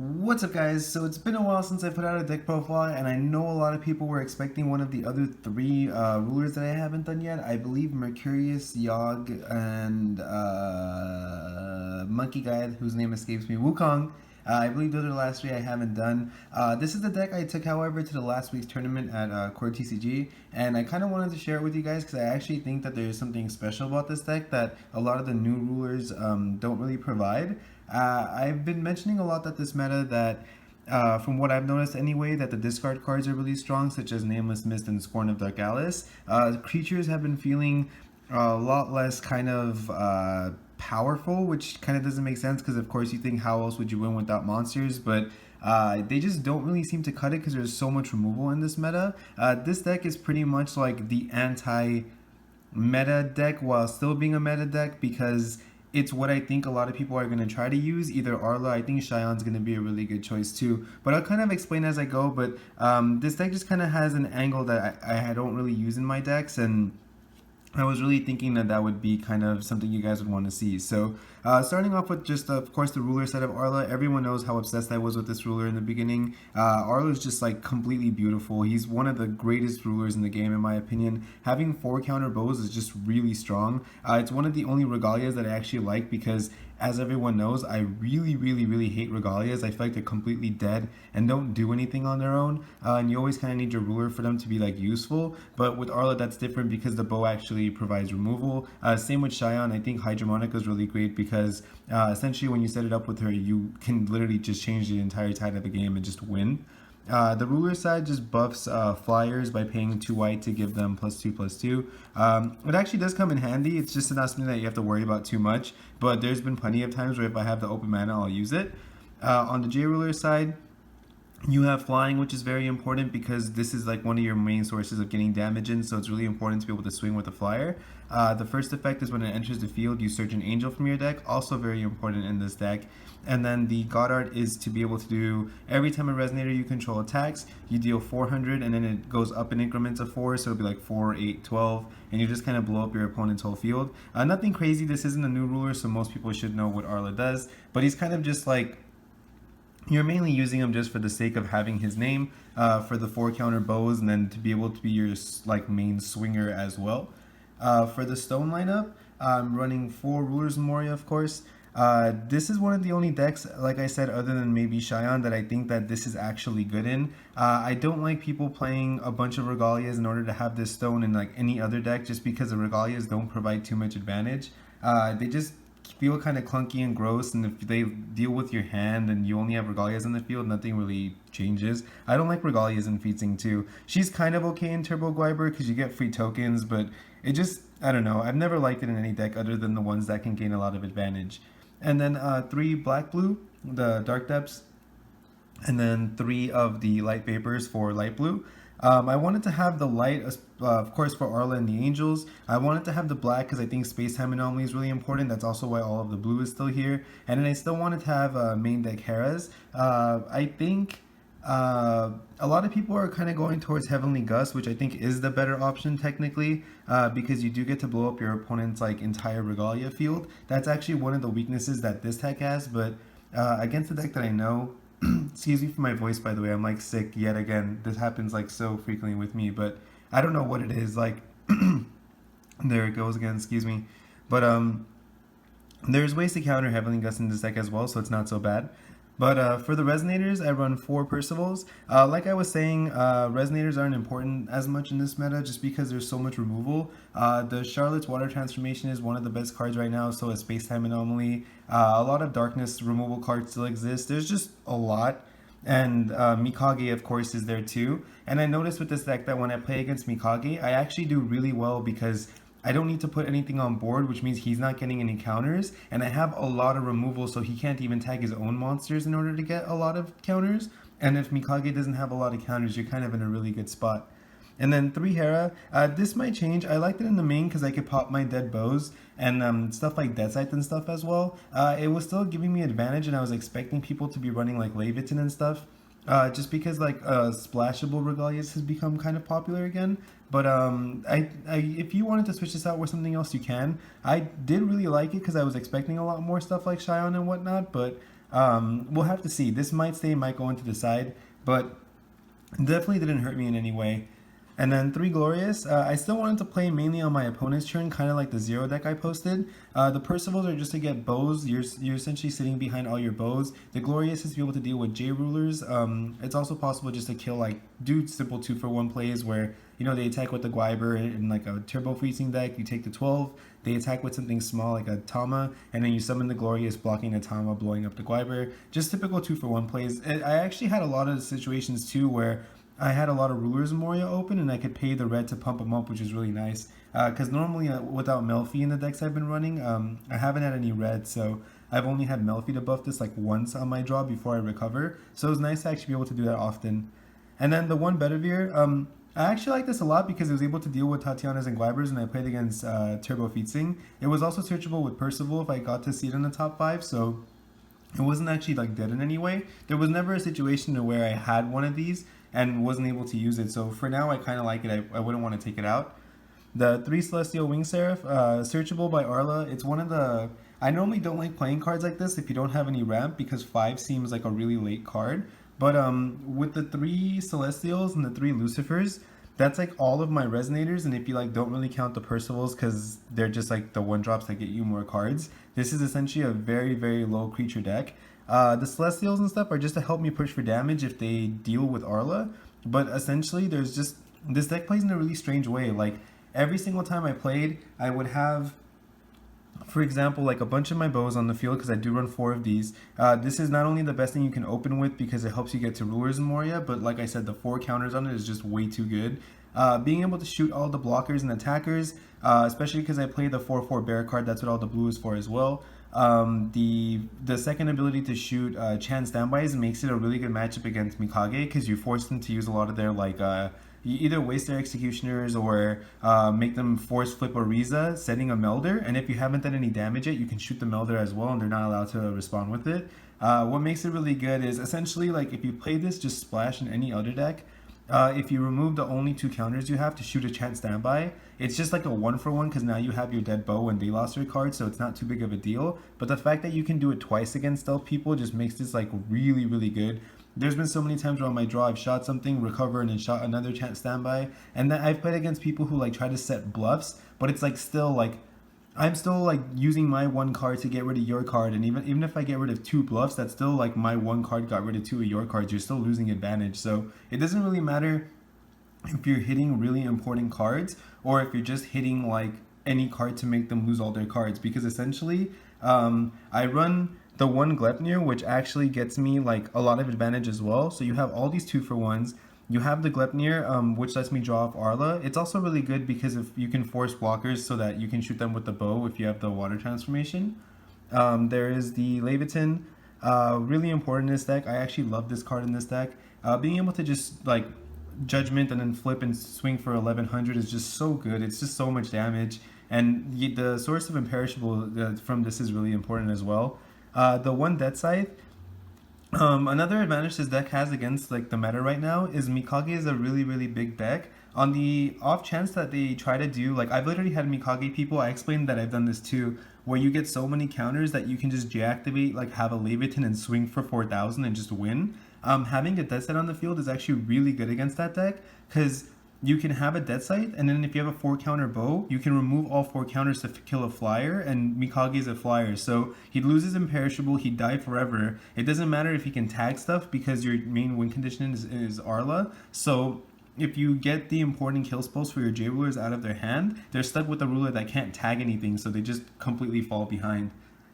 What's up, guys? So it's been a while since I put out a deck profile, and I know a lot of people were expecting one of the other three rulers that I haven't done yet. I believe Mercurius, Yogg, and Monkey Guy, whose name escapes me, Wukong. I believe those are the last three I haven't done. This is the deck I took, however, to the last week's tournament at CoreTCG, and I kind of wanted to share it with you guys because I actually think that there's something special about this deck that a lot of the new rulers don't really provide. I've been mentioning a lot that this meta that from what I've noticed anyway, that the discard cards are really strong, such as Nameless Mist and Scorn of Dark Alice. Creatures have been feeling a lot less kind of powerful, which kind of doesn't make sense because of course you think how else would you win without monsters, but they just don't really seem to cut it because there's so much removal in this meta. This deck is pretty much like the anti-meta deck while still being a meta deck because it's what I think a lot of people are going to try to use. Either Arla, I think Shion's going to be a really good choice too. But I'll kind of explain as I go. But this deck just kind of has an angle that I don't really use in my decks, and I was really thinking that that would be kind of something you guys would want to see. So starting off with just, of course, the ruler set of Arla. Everyone knows how obsessed I was with this ruler in the beginning. Arla is just like completely beautiful. He's one of the greatest rulers in the game, in my opinion. Having 4 counter bows is just really strong. It's one of the only Regalias that I actually like because, as everyone knows, I really hate Regalias. I feel like they're completely dead and don't do anything on their own. And you always kind of need your ruler for them to be like useful. But with Arla, that's different because the bow actually provides removal. Same with Shion. I think Hydromonica is really great because essentially when you set it up with her, you can literally just change the entire tide of the game and just win. The ruler side just buffs flyers by paying 2 white to give them +2/+2. It actually does come in handy. It's just not something that you have to worry about too much. But there's been plenty of times where if I have the open mana, I'll use it. On the J ruler side, you have flying, which is very important because this is like one of your main sources of getting damage in, so it's really important to be able to swing with a flyer. The first effect is when it enters the field, you search an angel from your deck, also very important in this deck. And then the God Art is to be able to do, every time a Resonator you control attacks, you deal 400 and then it goes up in increments of 4, so it'll be like 4, 8, 12, and you just kind of blow up your opponent's whole field. Nothing crazy, this isn't a new ruler, so most people should know what Arla does, but he's kind of just like, you're mainly using him just for the sake of having his name for the 4 counter bows and then to be able to be your like main swinger as well. For the stone lineup, I'm running 4 rulers Memoria, of course. This is one of the only decks, like I said, other than maybe Shion, that I think that this is actually good in. I don't like people playing a bunch of Regalias in order to have this stone in like any other deck just because the Regalias don't provide too much advantage. They just feel kind of clunky and gross, and if they deal with your hand and you only have Regalias in the field, nothing really changes. I don't like Regalias in Featsing too. She's kind of okay in Turbo Gwyber because you get free tokens, but it just, I don't know, I've never liked it in any deck other than the ones that can gain a lot of advantage. And then 3 black blue, the Dark Depths, and then 3 of the light vapors for light blue. I wanted to have the light, of course, for Arla and the Angels. I wanted to have the black because I think Space-Time Anomaly is really important. That's also why all of the blue is still here. And then I still wanted to have main deck Heras. I think a lot of people are kind of going towards Heavenly Gust, which I think is the better option technically, because you do get to blow up your opponent's like entire Regalia field. That's actually one of the weaknesses that this deck has, but against the deck that I know, excuse me for my voice, by the way, I'm like sick yet again. This happens like so frequently with me, but I don't know what it is. Like, there it goes again, excuse me. But there's ways to counter Heavenly Gust in this deck as well, so it's not so bad. But for the Resonators, I run 4 Percevals. Like I was saying, Resonators aren't important as much in this meta just because there's so much removal. The Charlotte's Water Transformation is one of the best cards right now, so is Space-Time Anomaly. A lot of Darkness removal cards still exist. There's just a lot. And Mikage, of course, is there too. And I noticed with this deck that when I play against Mikage, I actually do really well because I don't need to put anything on board, which means he's not getting any counters, and I have a lot of removal, so he can't even tag his own monsters in order to get a lot of counters. And if Mikage doesn't have a lot of counters, you're kind of in a really good spot. And then 3 Hera, this might change. I liked it in the main because I could pop my dead bows and stuff like Deathscythe and stuff as well. It was still giving me advantage, and I was expecting people to be running like Laevateinn and stuff. Just because like splashable Regalias has become kind of popular again. But if you wanted to switch this out with something else, you can. I did really like it because I was expecting a lot more stuff like Shion and whatnot, but We'll have to see. This might stay, might go into the side, but definitely didn't hurt me in any way. And then 3 Glorious, I still wanted to play mainly on my opponent's turn, kind of like the 0 deck I posted. The Percevals are just to get bows. You're essentially sitting behind all your bows. The Glorious is to be able to deal with J-Rulers. It's also possible just to kill, like, do simple 2-for-1 plays where, you know, they attack with the Gwyber in like a Turbo Freezing deck. You take the 12, they attack with something small like a Tama, and then you summon the Glorious, blocking the Tama, blowing up the Gwyber. Just typical 2-for-1 plays. I actually had a lot of situations too where I had a lot of Rulers Memoria open, and I could pay the red to pump them up, which is really nice. Because normally without Melfi in the decks I've been running, I haven't had any red, so I've only had Melfi to buff this like once on my draw before I recover. So it was nice to actually be able to do that often. And then the 1 Bedivere, I actually like this a lot because it was able to deal with Tatianas and Gwybers, and I played against Turbo Feetsing. It was also searchable with Perceval if I got to see it in the top 5, so it wasn't actually like dead in any way. There was never a situation where I had one of these and wasn't able to use it. So for now, I kind of like it. I wouldn't want to take it out. The 3 Celestial Wing Seraph, searchable by Arla. It's one of the... I normally don't like playing cards like this if you don't have any ramp, because 5 seems like a really late card. But with the 3 Celestials and the 3 Lucifers, that's like all of my Resonators. And if you like don't really count the Percevals because they're just like the 1-drops that get you more cards, this is essentially a very, very low creature deck. The Celestials and stuff are just to help me push for damage if they deal with Arla. But essentially, there's just... this deck plays in a really strange way. Like, every single time I played, I would have, for example, like a bunch of my bows on the field, because I do run 4 of these. This is not only the best thing you can open with because it helps you get to Rulers Memoria, but like I said, the 4 counters on it is just way too good. Being able to shoot all the blockers and attackers, especially because I play the 4/4 bear card, that's what all the blue is for as well. The second ability to shoot Chan standbys makes it a really good matchup against Mikage, because you force them to use a lot of their like you either waste their executioners or make them force flip a Riza, setting a Melder, and if you haven't done any damage yet, you can shoot the Melder as well, and they're not allowed to respond with it. What makes it really good is essentially like if you play this just splash in any other deck, if you remove the only 2 counters you have to shoot a chance standby, it's just like a 1-for-1 because now you have your dead bow and they lost their card, so it's not too big of a deal. But the fact that you can do it twice against stealth people just makes this like really, really good. There's been so many times where on my draw I've shot something, recover, and then shot another chance standby. And then I've played against people who like try to set bluffs, but it's like still like I'm still like using my 1 card to get rid of your card, and even if I get rid of 2 bluffs, that's still like my 1 card got rid of 2 of your cards. You're still losing advantage. So it doesn't really matter if you're hitting really important cards or if you're just hitting like any card to make them lose all their cards, because essentially I run the 1 Glepnir, which actually gets me like a lot of advantage as well. So you have all these 2-for-1s. You have the Glepnir, which lets me draw off Arla. It's also really good because if you can force blockers so that you can shoot them with the bow if you have the water transformation. There is the Laevateinn, really important in this deck. I actually love this card in this deck. Being able to just like Judgment and then flip and swing for 1100 is just so good. It's just so much damage, and the source of imperishable from this is really important as well. The 1 Deathscythe. Another advantage this deck has against like the meta right now is Mikage is a really, really big deck. On the off chance that they try to do, like I've literally had Mikage people, I explained that I've done this too, where you get so many counters that you can just deactivate, like have a Laevateinn and swing for 4000 and just win. Having a Deathscythe on the field is actually really good against that deck, because you can have a Deathscythe, and then if you have a 4-counter bow, you can remove all 4 counters to kill a flyer, and Mikage is a flyer, so he loses imperishable, he'd die forever. It doesn't matter if he can tag stuff, because your main win condition is Arla, so if you get the important kill spells for your J-Rulers out of their hand, they're stuck with a ruler that can't tag anything, so they just completely fall behind.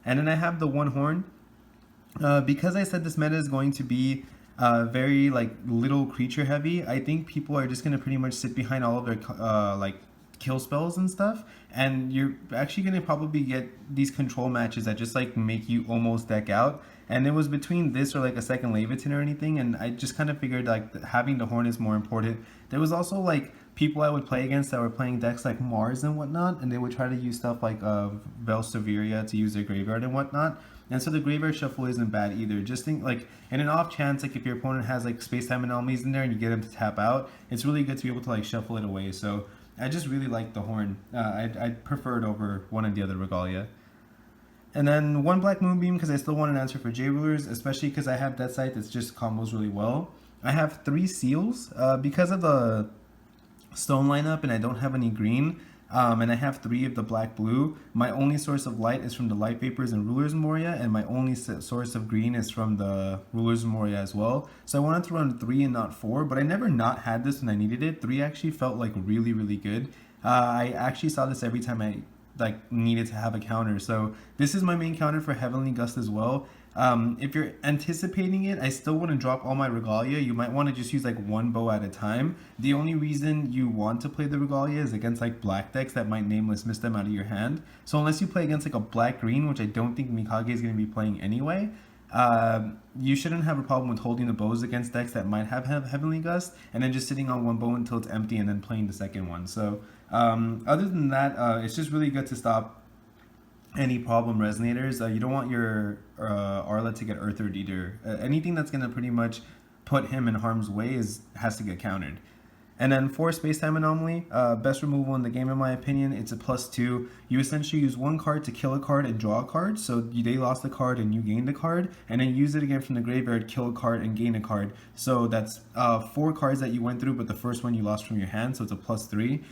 And then I have the 1 Horn. Because I said this meta is going to be very like little creature heavy, I think people are just going to pretty much sit behind all of their like kill spells and stuff, and you're actually going to probably get these control matches that just like make you almost deck out. And it was between this or like a second Laevateinn or anything, and I just kind of figured like having the Horn is more important. There was also like people I would play against that were playing decks like Mars and whatnot, and they would try to use stuff like Velseveria to use their graveyard and whatnot. And so the graveyard shuffle isn't bad either. Just think like in an off chance, like if your opponent has like Space-Time Anomalies in there and you get them to tap out, it's really good to be able to like shuffle it away. So I just really like the Horn. I'd prefer it over one of the other Regalia. And then one Black Moonbeam because I still want an answer for J-Rulers, especially because I have Deathscythe that's just combos really well. I have 3 Seals because of the stone lineup and I don't have any green. And I have 3 of the black blue. My only source of light is from the light vapors and Ruler's Memoria, and my only source of green is from the Ruler's Memoria as well. So I wanted to run 3 and not 4, but I never not had this when I needed it. 3 actually felt like really, really good. I actually saw this every time I needed to have a counter. So this is my main counter for Heavenly Gust as well. If you're anticipating it, I still wouldn't drop all my Regalia. You might want to just use like 1 bow at a time. The only reason you want to play the Regalia is against like black decks that might Nameless Mist them out of your hand. So unless you play against like a black-green, which I don't think Mikage is going to be playing anyway, you shouldn't have a problem with holding the bows against decks that might have Heavenly Gust, and then just sitting on 1 bow until it's empty and then playing the second one. So other than that, it's just really good to stop any problem Resonators. You don't want your Arla to get Earthered either. Anything that's going to pretty much put him in harm's way has to get countered. And then for Space-Time Anomaly, best removal in the game in my opinion. It's a +2. You essentially use 1 card to kill a card and draw a card. So they lost a card and you gained a card. And then use it again from the graveyard, kill a card and gain a card. So that's 4 cards that you went through, but the first one you lost from your hand. So it's a +3.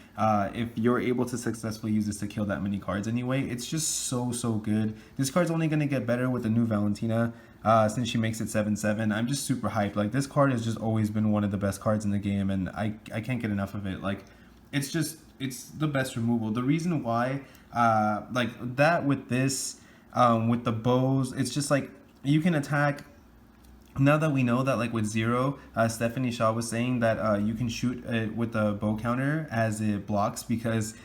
If you're able to successfully use this to kill that many cards anyway, it's just so good. This card's only going to get better with the new Valentina. Since she makes it 7/7, I'm just super hyped. Like, this card has just always been one of the best cards in the game, and I can't get enough of it. Like, it's the best removal. The reason why, like that with this, with the bows, it's just like you can attack. Now that we know that, like with Zero, Stephanie Shaw was saying that you can shoot it with the bow counter as it blocks because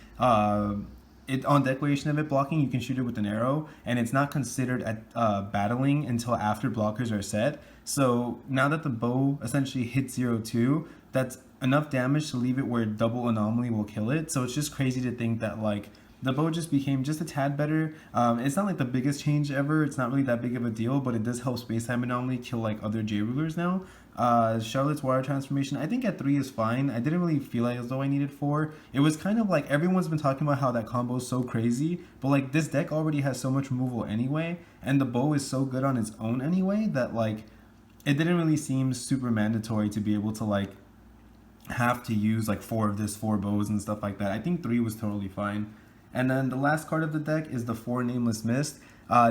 on declaration of it blocking, you can shoot it with an arrow, and it's not considered at battling until after blockers are set. So now that the bow essentially hits 0/2, that's enough damage to leave it where double anomaly will kill it. So it's just crazy to think that like the bow just became just a tad better. It's not like the biggest change ever. It's not really that big of a deal, but it does help Space-Time Anomaly kill like other J-Rulers now. Charlotte's Water Transformation, I think at 3 is fine. I didn't really feel like as though I needed 4. It was kind of like everyone's been talking about how that combo is so crazy, but like this deck already has so much removal anyway, and the bow is so good on its own anyway that like it didn't really seem super mandatory to be able to like have to use like 4 of this, 4 bows and stuff like that. I think 3 was totally fine. And then the last card of the deck is the 4 Nameless Mist.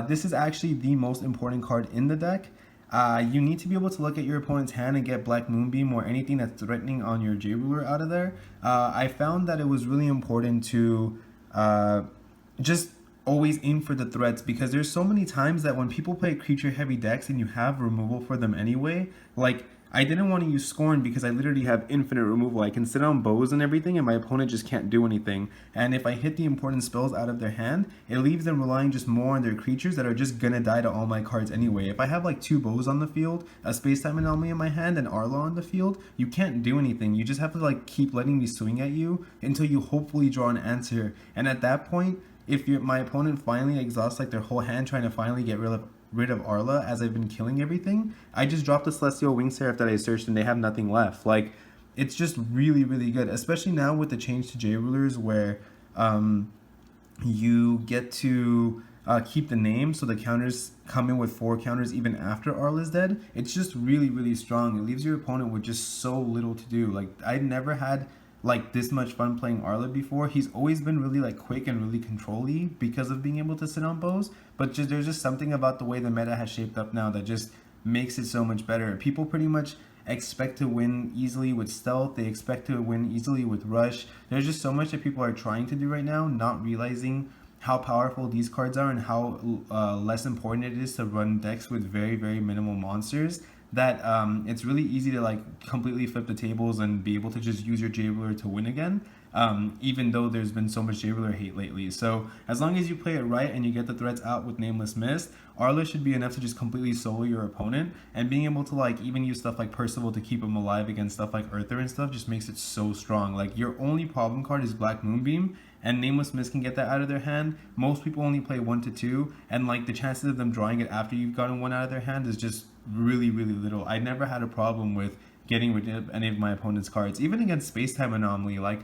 This is actually the most important card in the deck. You need to be able to look at your opponent's hand and get Black Moonbeam or anything that's threatening on your J-Ruler out of there. I found that it was really important to just always aim for the threats, because there's so many times that when people play creature heavy decks and you have removal for them anyway, like I didn't want to use Scorn because I literally have infinite removal. I can sit on bows and everything and my opponent just can't do anything. And if I hit the important spells out of their hand, it leaves them relying just more on their creatures that are just gonna die to all my cards anyway. If I have like 2 bows on the field, a Space-Time Anomaly in my hand, and Arla on the field, you can't do anything. You just have to like keep letting me swing at you until you hopefully draw an answer. And at that point, if my opponent finally exhausts like their whole hand trying to finally get rid of Arla as I've been killing everything, I just dropped the Celestial Wing Seraph that I searched and they have nothing left. Like, it's just really good, especially now with the change to J-Rulers where you get to keep the name, so the counters come in with 4 counters even after Arla's dead. It's just really strong. It leaves your opponent with just so little to do. Like, I'd never had like this much fun playing Arla before. He's always been really like quick and really control-y because of being able to sit on bows, but there's just something about the way the meta has shaped up now that just makes it so much better. People pretty much expect to win easily with stealth. They expect to win easily with rush. There's just so much that people are trying to do right now, not realizing how powerful these cards are and how less important it is to run decks with very minimal monsters, that it's really easy to like completely flip the tables and be able to just use your J-Ruler to win again, even though there's been so much J-Ruler hate lately. So as long as you play it right and you get the threats out with Nameless Mist, Arla should be enough to just completely solo your opponent, and being able to like even use stuff like Perceval to keep him alive against stuff like Earther and stuff just makes it so strong. Like, your only problem card is Black Moonbeam, and Nameless Mist can get that out of their hand. Most people only play 1 to 2, and like the chances of them drawing it after you've gotten 1 out of their hand is just really little. I never had a problem with getting rid of any of my opponent's cards, even against Space-Time Anomaly. Like,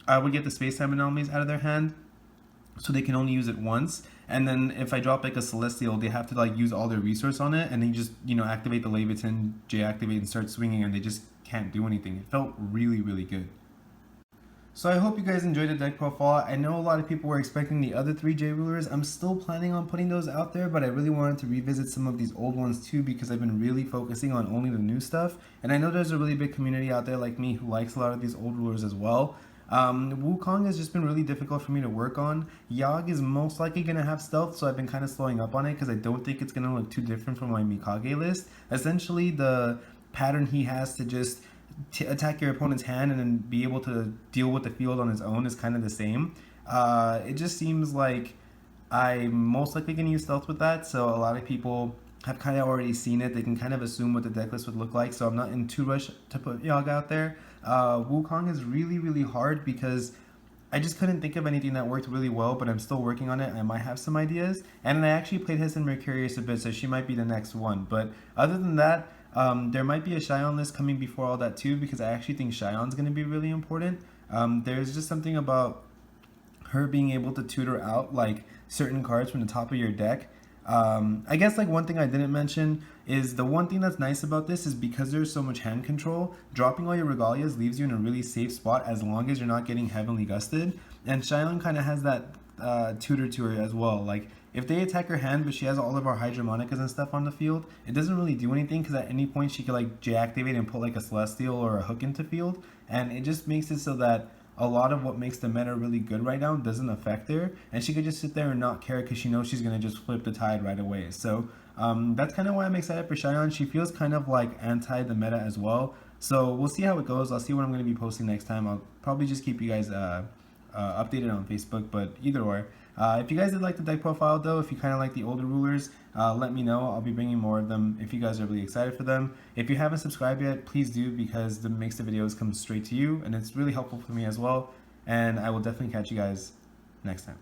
I would get the Space-Time Anomalies out of their hand so they can only use it once, and then if I drop like a Celestial, they have to like use all their resource on it, and then just, you know, activate the Laevateinn, J-activate, and start swinging, and they just can't do anything. It felt really, really good. So I hope you guys enjoyed the deck profile. I know a lot of people were expecting the other 3 J rulers. I'm still planning on putting those out there, but I really wanted to revisit some of these old ones too, because I've been really focusing on only the new stuff. And I know there's a really big community out there like me who likes a lot of these old rulers as well. Wukong has just been really difficult for me to work on. Yogg is most likely going to have stealth, so I've been kind of slowing up on it because I don't think it's going to look too different from my Mikage list. Essentially, the pattern he has to just attack your opponent's hand and then be able to deal with the field on his own is kind of the same. It just seems like I'm most likely going to use stealth with that, so a lot of people have kind of already seen it. They can kind of assume what the deck list would look like, so I'm not in too rush to put Yogg out there. Wukong is really, really hard because I just couldn't think of anything that worked really well, but I'm still working on it. I might have some ideas, and I actually played His and Mercurius a bit, so she might be the next one. But other than that, there might be a Xion list coming before all that too, because I actually think Xion's going to be really important. There's just something about her being able to tutor out like certain cards from the top of your deck. I guess like one thing I didn't mention is the one thing that's nice about this is because there's so much hand control, dropping all your Regalias leaves you in a really safe spot as long as you're not getting heavily gusted. And Xion kind of has that tutor to her as well. Like if they attack her hand but she has all of our Hydromonicas and stuff on the field, it doesn't really do anything because at any point she could like J-activate and put like a Celestial or a hook into field, and it just makes it so that a lot of what makes the meta really good right now doesn't affect her, and she could just sit there and not care because she knows she's going to just flip the tide right away. So that's kind of why I'm excited for Xion. She feels kind of like anti the meta as well. So we'll see how it goes. I'll see what I'm going to be posting next time. I'll probably just keep you guys updated on Facebook, but either or. If you guys did like the deck profile though, if you kind of like the older rulers, let me know. I'll be bringing more of them if you guys are really excited for them. If you haven't subscribed yet, please do, because it makes the videos come straight to you, and it's really helpful for me as well. And I will definitely catch you guys next time.